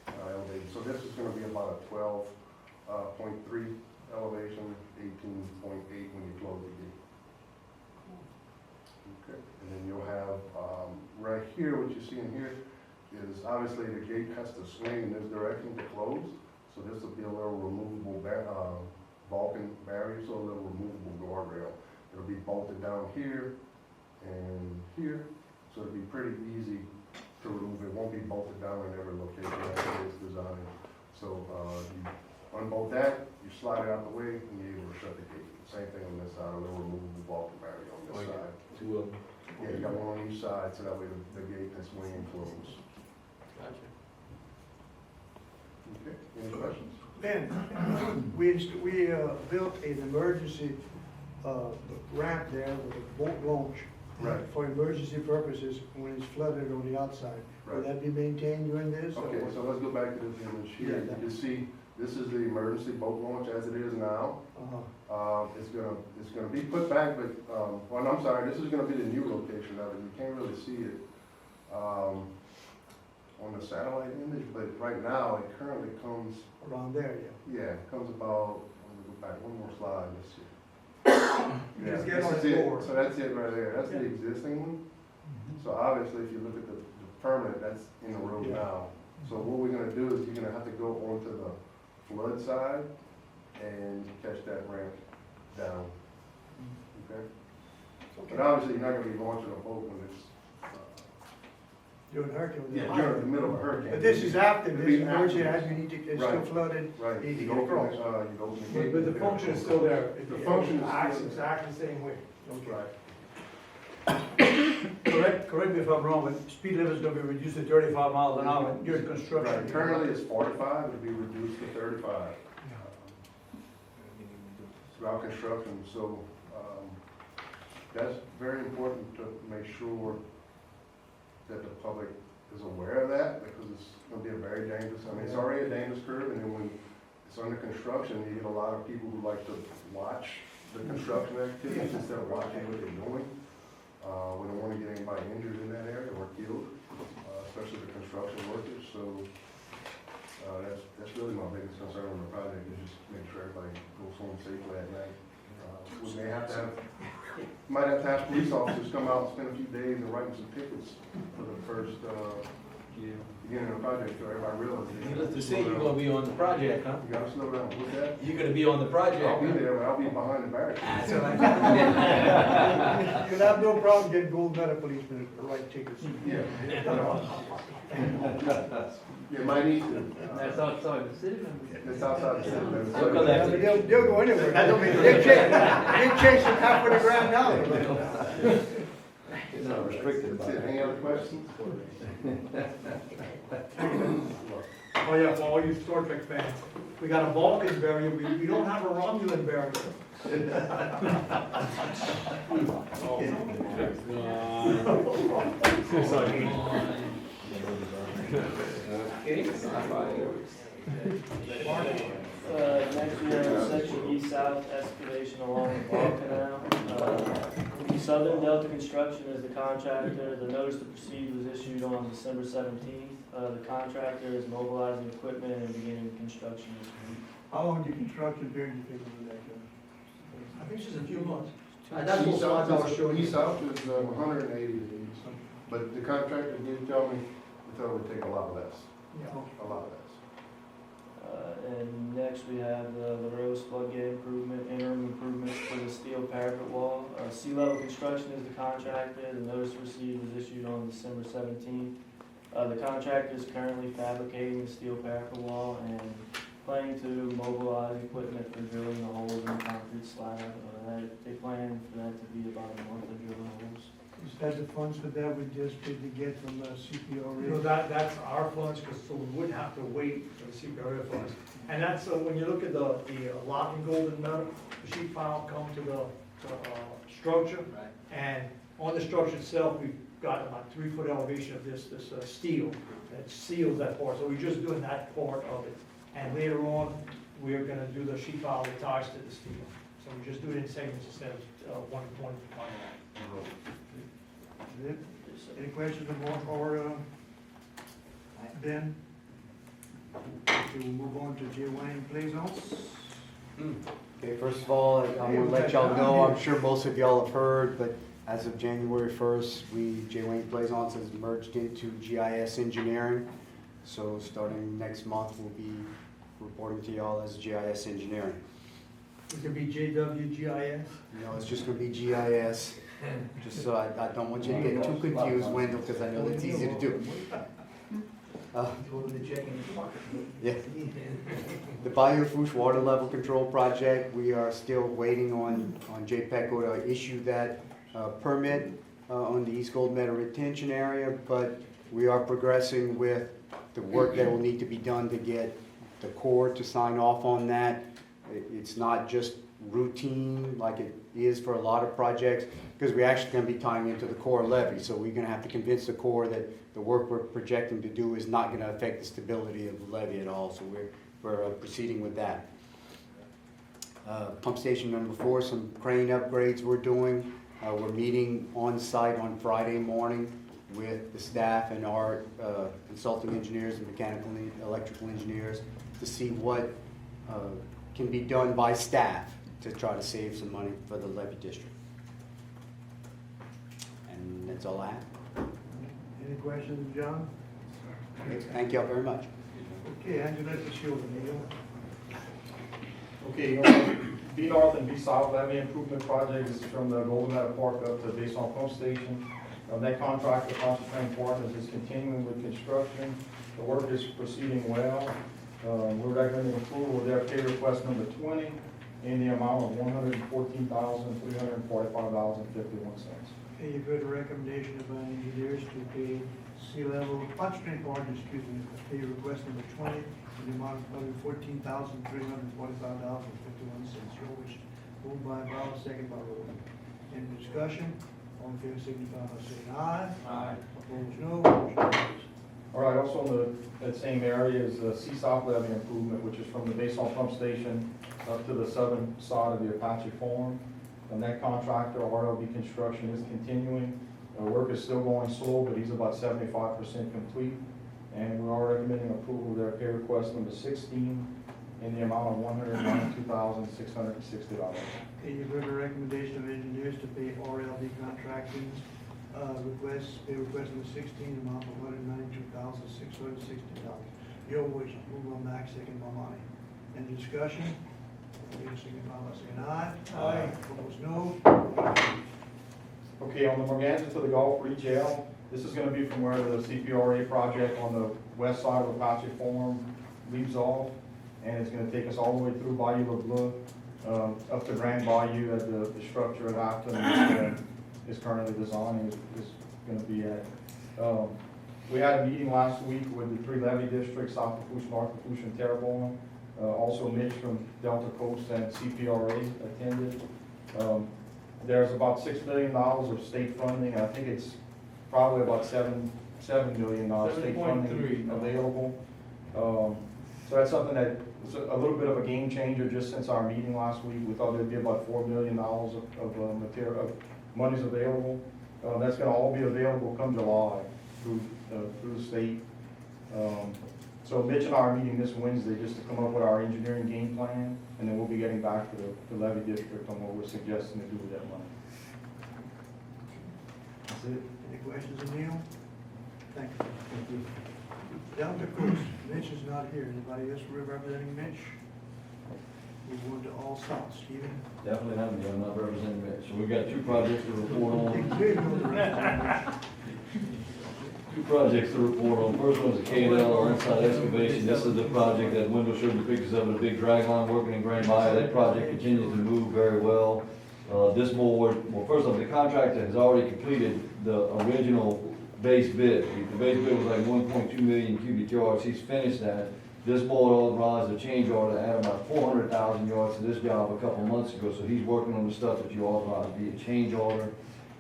elevation. So this is going to be about a 12.3 elevation, 18.8 when you close the gate. Okay, and then you'll have right here, what you see in here is obviously the gate has to swing in this direction to close. So this will be a little removable Vulcan barrier, so a little removable guardrail. It'll be bolted down here and here, so it'll be pretty easy to remove. It won't be bolted down in every location as it is designed. So you unbolt that, you slide it out the way, and you're able to shut the gate. Same thing on this side, a little removable Vulcan barrier on this side. Two of them. Yeah, you got one on each side, so that way the gate can swing and close. Gotcha. Okay, any questions? Ben, we built an emergency ramp there with a boat launch. Right. For emergency purposes when it's flooded on the outside. Will Right. that be maintained during this? or Okay, what? so let's go back to this image here. Yeah. You can see, this is the emergency boat launch as it is now. It's gonna be put back, but, well, I'm sorry, this is gonna be the new location of it. You can't really see it, on the satellite image, but right now, it currently comes, Around there, yeah. it comes about, let me go back, one more slide, let's see. Yeah, Just get this on is the it. board. So that's it right there. That's the Yeah. existing one. So obviously, if you look at the permanent, that's in the road Yeah. now. So what we're gonna do is you're gonna have to go onto the flood side and catch that ramp down, okay? But obviously, you're not gonna be launching a boat when it's, During hurricane. yeah, you're in the middle of a hurricane. But this is after, It'll this be emergency, afterwards. as you need to, it's still Right. flooded. Right, Need to you get open, across. you open the gate. But the function is still there. The function is Acts still there. exactly the same way. Right. Correct me if I'm wrong, but speed limit is gonna be reduced to 35 miles an hour during construction. Right, currently it's 45, it'll be reduced to 35. Throughout construction, so, that's very important to make sure that the public is aware of that, because it's gonna be a very dangerous, I mean, it's already a dangerous curve, and then when it's under construction, you get a lot of people who like to watch the construction activities instead of watching what they're doing. We don't wanna get anybody injured in that area or killed, especially the construction workers, so, that's really my biggest concern on the project, is just make sure everybody goes home safely at night. We may have to have, might have to have police officers come out and spend a few days and write some tickets for the first, beginning of the project, so everybody realizes. Needless to say, you're gonna be on the project, huh? You gotta slow down, what's that? You're gonna be on the project. I'll be there, but I'll be behind the barricade. That's all right. You'll have no problem getting gold medal policemen to write tickets. Yeah. You might need to. That's outside the city limits. It's outside the city limits. They'll collect it. They'll go anywhere. That don't mean- They're chasing halfway the ground now. It's not restricted by That's it. that. Any other questions? Oh yeah, for all you Star Trek fans, we got a Vulcan barrier, we don't have a Romulan barrier. Next we have section east-south excavation along the Ball Canal. Southern Delta Construction is the contractor. The notice to proceed was issued on December 17th. The contractor is mobilizing equipment and beginning construction this week. How long do construction period do you think over that? I think it's just a few months. That's what slides I was showing you. East South is 180 days, but the contractor did tell me, he thought it would take a lot less, a lot less. And next we have the Rose floodgate improvement, interim improvements for the steel parapet wall. Sea Level Construction is the contractor. The notice to proceed was issued on December 17th. The contractor is currently fabricating the steel parapet wall and planning to mobilize equipment for drilling the holes in the concrete slab. They plan for that to be about a month of drilling holes. Is that the funds for that we just did to get from CPO? No, that's our funds, because so we wouldn't have to wait for the CPRF funds. And that's, when you look at the lock and golden metal, the sheet pile come to the structure. And on the structure itself, we've got about 3-foot elevation of this steel that seals that part. So we're just doing that part of it. And later on, we're gonna do the sheet pile that ties to the steel. So we just do it in segments instead of one final. Is it? Any questions or Ben? Okay, we'll move on to J. Wayne Play Zones. Okay, first of all, I want to let y'all know, I'm sure most of y'all have heard, but as of January 1st, J. Wayne Plaisance has merged into GIS Engineering. So starting next month, we'll be reporting to y'all as GIS Engineering. It could be JWGIS. No, it's just going to be GIS, just so I don't want you to get too confused, Wendell, because I know that's easy to do. Yeah. The Lafourche water level control project, we are still waiting on JPECO to issue that permit on the East Gold Meadow retention area, but we are progressing with the work that will need to be done to get the Corps to sign off on that. It's not just routine like it is for a lot of projects, because we're actually going to be tying into the Corps levee, so we're going to have to convince the Corps that the work we're projecting to do is not going to affect the stability of the levee at all, so we're proceeding with that. Pump station number 4, some crane upgrades we're doing. We're meeting on site on Friday morning with the staff and our consulting engineers and mechanical and electrical engineers to see what can be done by staff to try to save some money for the levee district. And that's all I have. Any questions, John? Okay, thank y'all very much. Okay, Anjanette Shields, Neil. Okay, B North and B South levee improvement project is from the Golden Meadow Park up to base on pump station. That contractor, Concentrating Partners, is continuing with construction. The work is proceeding well. We're recommending approval of their pay request number 20 in the amount of $114,345.51. Okay, you've heard the recommendation of our engineers to pay C-level, Concentrating Partners, excuse me, pay request number 20 in the amount of $114,345.51. Your wish. Moved by Bauer, second by Rowland. Any discussion? All in favor, signify by saying aye. Aye. Opposed, no. Motion carries. All right, also in that same area is the C-South levee improvement, which is from the base on pump station up to the southern side of the Apache Farm. And that contractor, RLB Construction, is continuing. Work is still going slow, but he's about 75% complete. And we are recommending approval of their pay request number 16 in the amount of $192,660. Okay, you've heard the recommendation of engineers to pay RLD Contracting pay request number 16, amount of $192,660. Your wish, move on back, second by Monty. Any discussion? Please signify by saying aye. Aye. Opposed, no. Okay, on the Morganza to the Gulf Retail, this is gonna be from where the CPRA project on the west side of Apache Farm leaves off, and it's gonna take us all the way through Bayou LeBlanc, up to Grand Bayou that the structure at Afton is currently designing is gonna be at. We had a meeting last week with the three levee districts, South Lafourche, North Lafourche, and Terrebonne. Also Mitch from Delta Coast and CPRA attended. There's about $6 million of state funding. I think it's probably about $7 million state funding available. So that's something that is a little bit of a game changer just since our meeting last week. We thought there'd be about $4 million of material, of monies available. That's gonna all be available come July through the state. So Mitch and I are meeting this Wednesday just to come up with our engineering game plan, and then we'll be getting back to the levee district on what we're suggesting to do with that money. That's it. Any questions of Neil? Thank you. Delta Coast, Mitch is not here. Anybody else representing Mitch? Move on to All South. Stephen? Definitely not me, I'm not representing Mitch. So we've got two projects to report on. Two projects to report on. First one is a K&L or inside excavation. This is the project that Wendell showed you pictures of, a big drag line working in Grand Bayou. That project continues to move very well. This board, well, first off, the contractor has already completed the original base bid. The base bid was like 1.2 million cubic yards. He's finished that. This board authorized a change order to add about 400,000 yards to this job a couple months ago. So he's working on the stuff that you authorized via change order.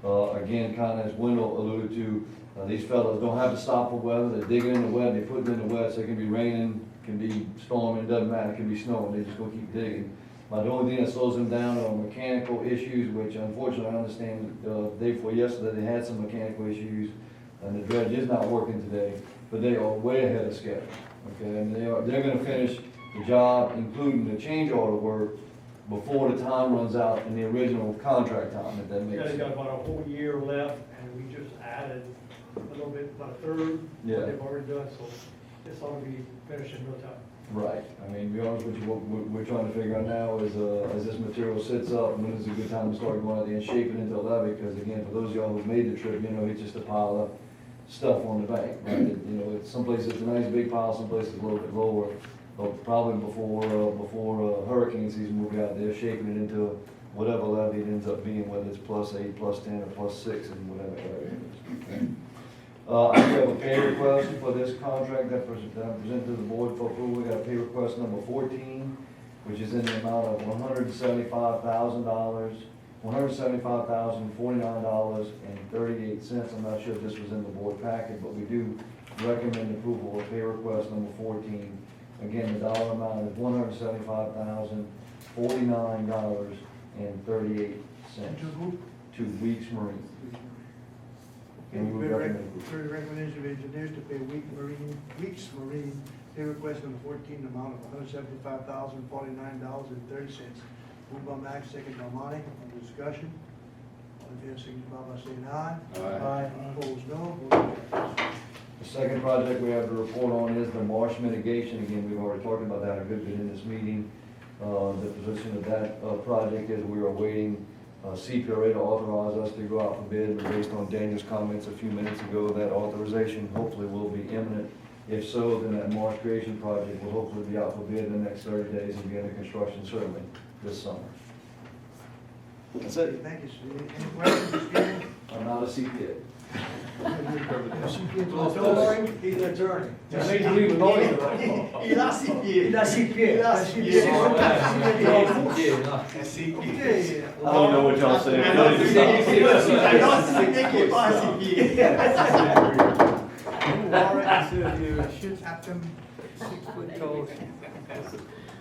Again, kind of as Wendell alluded to, these fellows don't have to stop for weather. They're digging in the wet, they put it in the wet, so it can be raining, can be storming, doesn't matter, it can be snowing, they just gonna keep digging. The only thing that slows them down are mechanical issues, which unfortunately I understand, the day before yesterday, they had some mechanical issues, and the dredge is not working today, but they are way ahead of schedule, okay? And they're gonna finish the job, including the change order work, before the time runs out in the original contract time, if that makes Yeah, sense. they got about a whole year left, and we just added a little bit, about a third, Yeah. what they've already done, so this ought to be finished in no time. Right, I mean, to be honest with you, what we're trying to figure out now is, as this material sits up, when is a good time to start going out there and shaping into a levee? Because again, for those of y'all who made the trip, you know, it's just a pile of stuff on the bank, right? You know, it's some places it's a nice big pile, some places a little bit lower. But probably before hurricane season, we'll be out there shaping it into whatever levee it ends up being, whether it's +8, +10, or +6, and whatever area it is. Okay? I do have a pay request for this contract that I present to the board for approval. We got pay request number 14, which is in the amount of $175,000, $175,049.38. I'm not sure if this was in the board packet, but we do recommend approval of pay request number 14. Again, the dollar amount is $175,049.38. To Weeks Marine. And we would recommend approval. Third recommendation of engineers to pay Weeks Marine, pay request number 14, amount of $175,049.30. Moved by Max, second by Monty. On discussion. All in favor, signify by saying aye. Aye. Opposed, no. Motion carries. The second project we have to report on is the marsh mitigation. Again, we've already talked about that a good bit in this meeting. The position of that project is we are awaiting CPRA to authorize us to go out for bid. But based on Daniel's comments a few minutes ago, that authorization hopefully will be imminent. If so, then that marsh creation project will hopefully be out for bid in the next 30 days and be under construction certainly this summer. That's it. Thank you, Steve. Any questions, Stephen? I'm not a CPA. He's an attorney. Just need to leave a lawyer. Il a six pieds. Il a six pieds. Il a six pieds. Okay. I don't know what y'all say. Warren, you should have them 6-foot tall.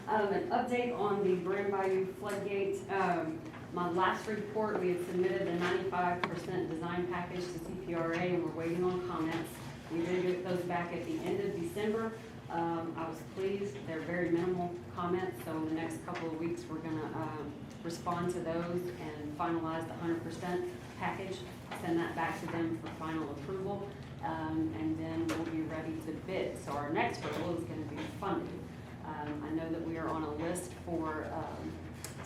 An update on the Grand Bayou floodgate. My last report, we had submitted a 95% design package to CPRA and we're waiting on comments. We did get those back at the end of December. I was pleased, they're very minimal comments, so in the next couple of weeks, we're gonna, respond to those and finalize the 100% package, send that back to them for final approval, and then we'll be ready to bid. So our next hurdle is gonna be funding. I know that we are on a list for,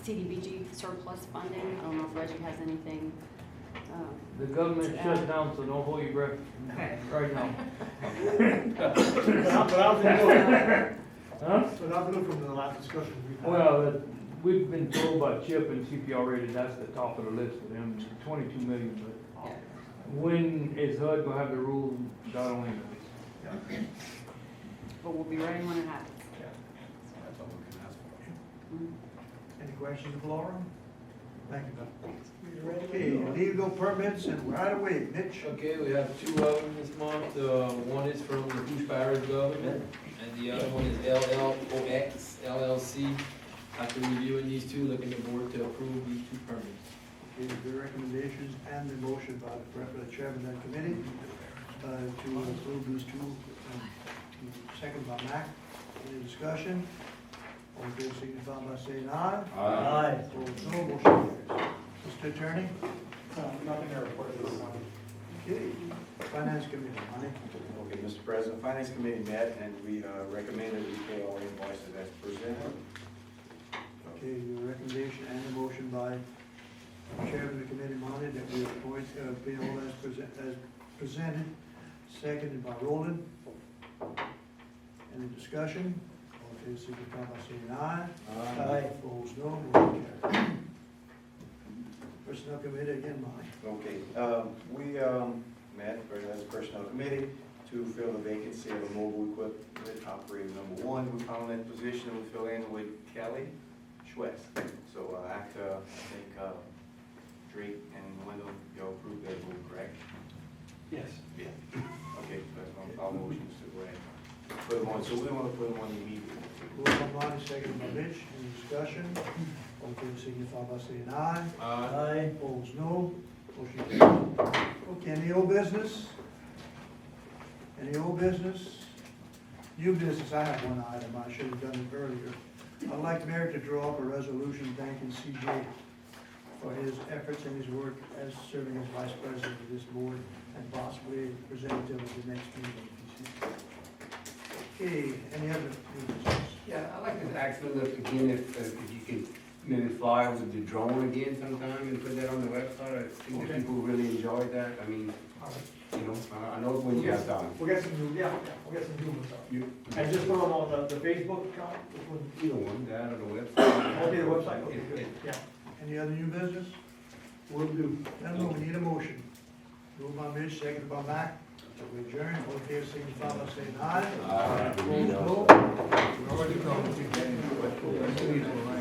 CDBG surplus funding. I don't know if Reggie has anything, The government to shut add. down, so don't hold your breath Okay. right now. Huh? So not to look from the last discussion we've had. Well, we've been told by Chip and CPR rated, that's the top of the list for them, 22 million, but Yeah. when is HUD gonna have the rule, God only knows. But we'll be ready when it happens. That's all we can ask for. Mhm. Any questions of Laura? Thank you, Doug. Okay, legal permits and right away, Mitch. Okay, we have two of them this month. One is from the Lafourche Parish government, and the other one is LLOX LLC. After reviewing these two, looking the board to approve these two permits. Okay, the recommendations and the motion by the chairman of that committee to approve these two, second by Mac. Any discussion? All in favor, signify by saying aye. Aye. Opposed, no, motion carries. Mr. Attorney? Nothing to report at this time. Okay, Finance Committee, Monty. Okay, Mr. President, Finance Committee met and we recommended we pay all invoices as presented. Okay, your recommendation and the motion by Chairman of the committee, Monty, that we appoint, pay all as presented, seconded by Roland. Any discussion? All in favor, signify by saying aye. Aye. Opposed, no, motion carries. Personnel Committee, again, Monty. Okay, we met as a personnel committee to fill the vacancy of a mobile equipment operator number one. We found that position and we fill in with Kelly Schwetz. So after, I think, Drake and Wendell, y'all approved that move, correct? Yes. Yeah. Okay, that's all motions to go ahead. Put them on, so we want to put them on immediately. Moved by Monty, seconded by Mitch. Any discussion? All in favor, signify by saying aye. Aye. Opposed, no. Motion carries. Okay, any old business? Any old business? New business, I have one item, I should have done it earlier. I'd like Mayor to draw up a resolution thanking CJ for his efforts and his work as serving as vice president of this board and possibly representative of the next meeting. Okay, any other new business? Yeah, I'd like to ask them again if you could maybe fly with the drone again sometime and put that on the website. I think that people really enjoyed that. I mean, you know, I know when you have time. We'll get some new, we'll get some new ones up. You, And just put them on the Facebook account, which one? either one, that or the website. Okay, the website, okay, good, yeah. Any other new business? Will do. Gentlemen, we need a motion. Moved by Mitch, seconded by Mac. We adjourn, all in favor, signify by saying aye. Opposed, no. We're already going.